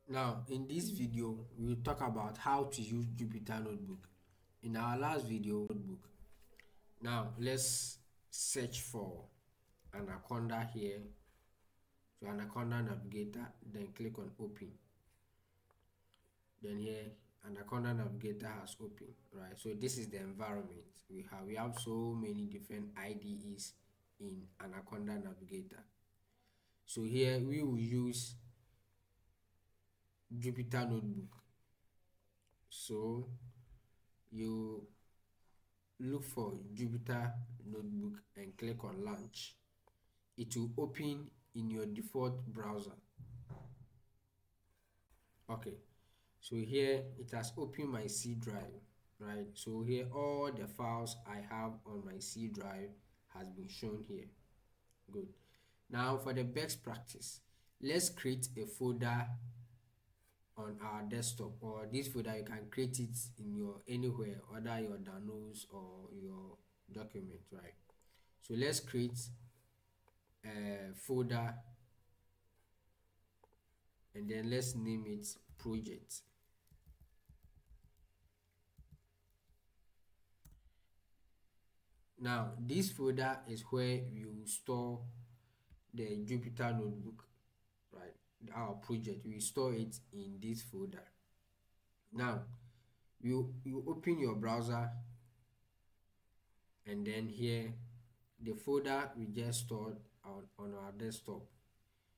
Now, in this video, we will talk about how to use Jupyter Notebook. In our last video, notebook. Now, let's search for Anaconda here. So, Anaconda Navigator, then click on Open. Then here, Anaconda Navigator has opened, right? So, this is the environment we have. We have so many different IDEs in Anaconda Navigator. So, here we will use Jupyter Notebook. So, you look for Jupyter Notebook and click on Launch. It will open in your default browser. Okay, so here it has opened my C drive, right? So here all the files I have on my C drive has been shown here. Good. Now for the best practice, let's create a folder on our desktop, or this folder you can create it in your anywhere, other your downloads or your document, right? So let's create a folder and then let's name it project. Now this folder is where you store the Jupyter notebook, right? Our project, we store it in this folder. Now you open your browser and then here the folder we just stored on our desktop.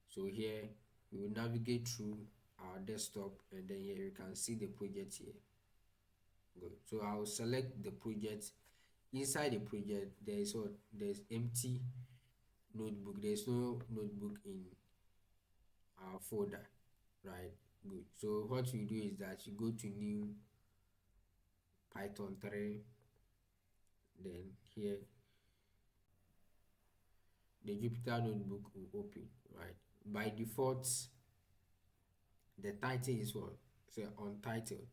So here we will navigate through our desktop and then here you can see the project here. Good. So I will select the project. Inside the project there's empty notebook. There's no notebook in our folder, right? Good. So what you do is that you go to new Python 3, then here the Jupyter notebook will open, right? By default the title is what? Say untitled.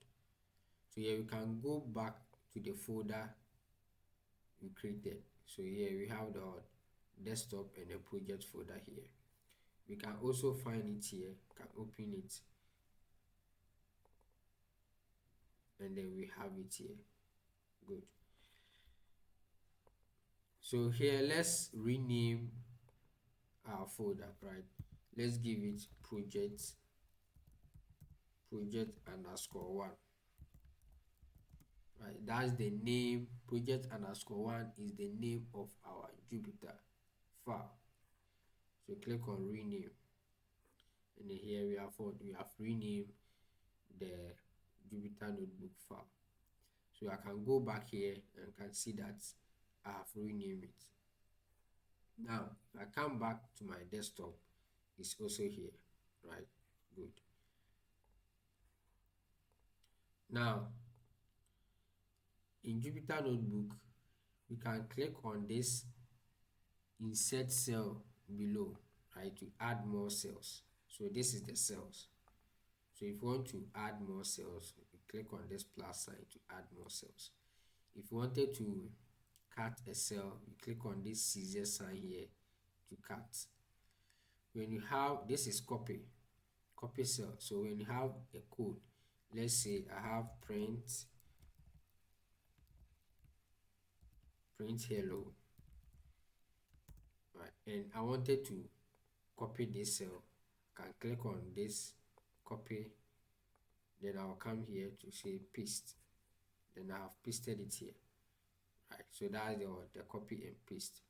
So here we can go back to the folder we created. So here we have the desktop and the project folder here. We can also find it here, can open it, and then we have it here. Good. So here let's rename our folder, right? Let's give it project _1, right? That's the name. Project _1 is the name of our Jupyter file. So click on rename, and then here we have renamed the Jupyter notebook file. So I can go back here and can see that I have renamed it. Now if I come back to my desktop, it's also here, right? Good. Now in Jupyter notebook we can click on this insert cell below, right, to add more cells. So this is the cells. So if you want to add more cells, you click on this plus sign to add more cells. If you wanted to cut a cell, you click on this scissor sign here to cut. When you have, this is copy cell. So when you have a code, let's say I have print hello, right, and I wanted to copy this cell, I can click on this copy, then I'll come here to say paste, then I have pasted it here, right? So that's the copy and paste.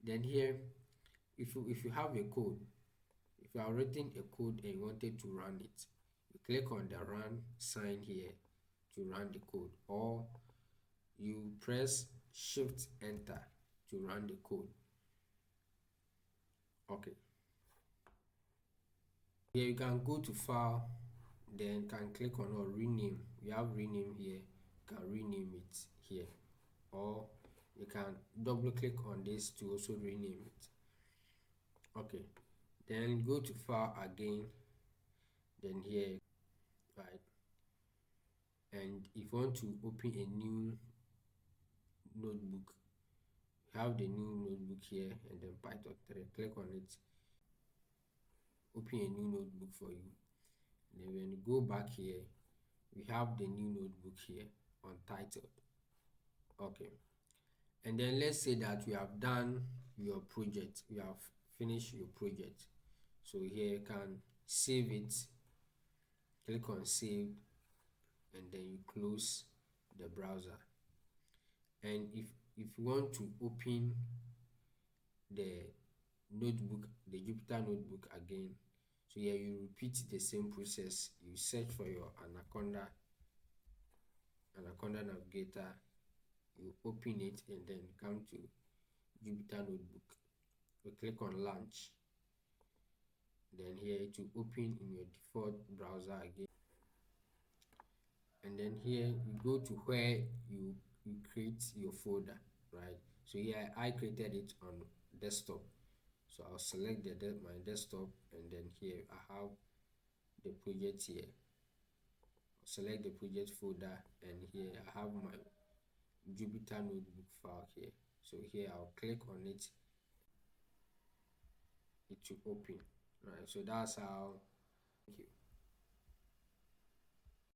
Then here if you have a code, if you have written a code and you wanted to run it, you click on the run sign here to run the code, or you press shift enter to run the code. Okay, here you can go to file, then can click on or rename. You have rename here, you can rename it here, or you can double click on this to also rename it. Okay, then go to file again, then here, right, and if you want to open a new notebook, you have the new notebook here and then Python 3, click on it, open a new notebook for you. Then when you go back here, we have the new notebook here untitled. Okay. And then let's say that you have done your project, you have finished your project. So here you can save it, click on save, and then you close the browser. And if you want to open the notebook, the Jupyter notebook again, so here you repeat the same process. You search for your Anaconda Navigator, you open it, and then come to Jupyter notebook. You click on launch, then here it will open in your default browser again, and then here you go to where you create your folder, right? So here I created it on desktop, so I'll select my desktop, and then here I have the project here. I'll select the project folder, and here I have my Jupyter notebook file here. So here I'll click on it, it will open, right? So that's how. Thank you.